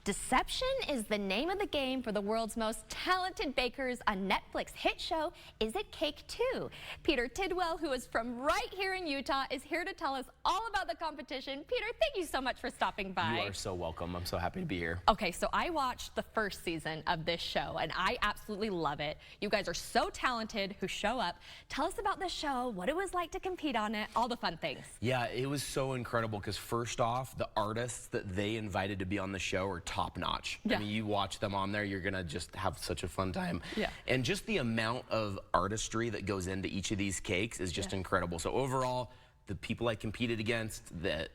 Deception is the name of the game for the world's most talented bakers on Netflix hit show, Is It Cake 2? Peter Tidwell, who is from right here in Utah, is here to tell us all about the competition. Peter, thank you so much for stopping by. You are so welcome. I'm so happy to be here. Okay, so I watched the first season of this show, and I absolutely love it. You guys are so talented who show up. Tell us about the show, what it was like to compete on it, all the fun things. Yeah, it was so incredible because first off, the artists that they invited to be on the show are top notch. Yeah. I mean, you watch them on there, you're gonna just have such a fun time. Yeah. And just the amount of artistry that goes into each of these cakes is just incredible. So overall, the people I competed against, the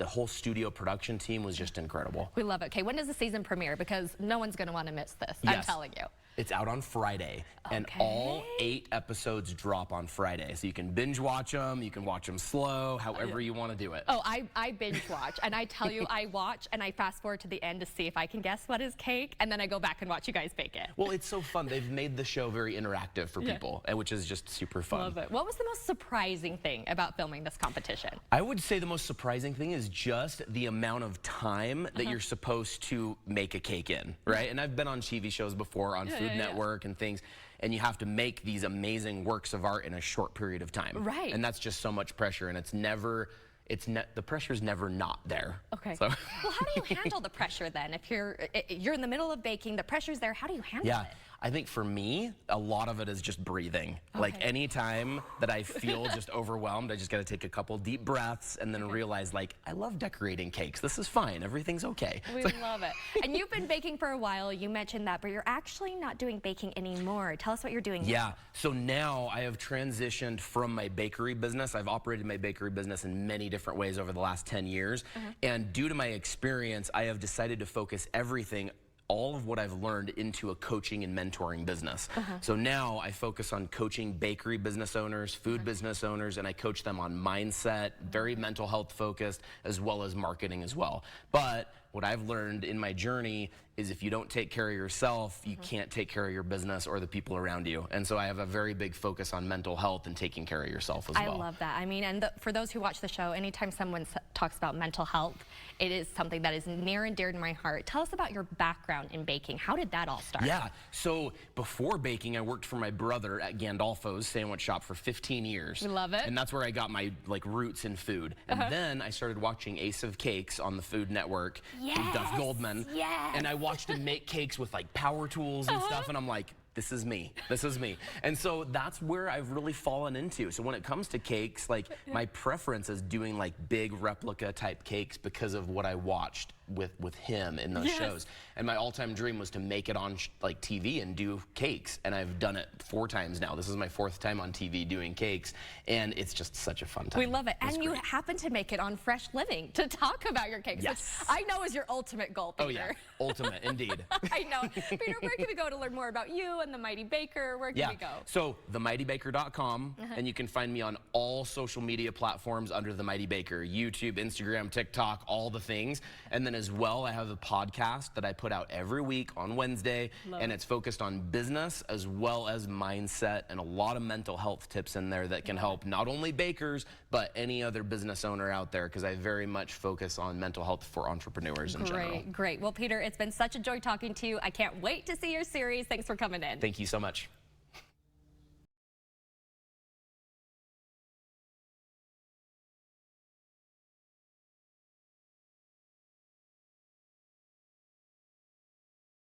whole studio production team was just incredible. We love it. Okay, when does the season premiere? Because no one's gonna want to miss this, I'm telling you. It's out on Friday, and all 8 episodes drop on Friday. So you can binge watch them, you can watch them slow, however you want to do it. Oh, I binge watch, and I tell you, I watch and I fast forward to the end to see if I can guess what is cake, and then I go back and watch you guys bake it. Well, it's so fun. They've made the show very interactive for people, which is just super fun. Love it. What was the most surprising thing about filming this competition? I would say the most surprising thing is just the amount of time that you're supposed to make a cake in, right? And I've been on TV shows before, on Food Network and things, and you have to make these amazing works of art in a short period of time. Right. And that's just so much pressure, and the pressure's never not there. Okay. So. Well, how do you handle the pressure then? If you're in the middle of baking, the pressure's there, how do you handle it? I think for me, a lot of it is just breathing. Like any time that I feel just overwhelmed, I just gotta take a couple deep breaths and then realize, like, I love decorating cakes. This is fine, everything's okay. We love it. And you've been baking for a while, you mentioned that, but you're actually not doing baking anymore. Tell us what you're doing now. Yeah, so now I have transitioned from my bakery business. I've operated my bakery business in many different ways over the last 10 years. And due to my experience, I have decided to focus all of what I've learned into a coaching and mentoring business. So now I focus on coaching bakery business owners, food business owners, and I coach them on mindset, very mental health focused, as well as marketing as well. But what I've learned in my journey is if you don't take care of yourself, you can't take care of your business or the people around you. And so I have a very big focus on mental health and taking care of yourself as well. I love that. I mean, and for those who watch the show, anytime someone talks about mental health, it is something that is near and dear to my heart. Tell us about your background in baking. How did that all start? Yeah, so before baking, I worked for my brother at Gandolfo's sandwich shop for 15 years. We love it. And that's where I got my roots in food. And then I started watching Ace of Cakes on the Food Network with Duff Goldman. And I watched him make cakes with like power tools and stuff, and I'm like, this is me. This is me. And so that's where I've really fallen into. So when it comes to cakes, like my preference is doing like big replica type cakes because of what I watched with him in those shows. And my all-time dream was to make it on like TV and do cakes. And I've done it 4 times now. This is my 4th time on TV doing cakes, and it's just such a fun time. We love it. And you happen to make it on Fresh Living to talk about your cakes, which I know is your ultimate goal, Peter. Oh yeah, ultimate, indeed. I know. Peter, where can we go to learn more about you and The Mighty Baker? Where can we go? So themightybaker.com, and you can find me on all social media platforms under The Mighty Baker, YouTube, Instagram, TikTok, all the things. And then as well, I have a podcast that I put out every week on Wednesday, and it's focused on business as well as mindset and a lot of mental health tips in there that can help not only bakers, but any other business owner out there, because I very much focus on mental health for entrepreneurs in general. Great. Well, Peter, it's been such a joy talking to you. I can't wait to see your series. Thanks for coming in. Thank you so much.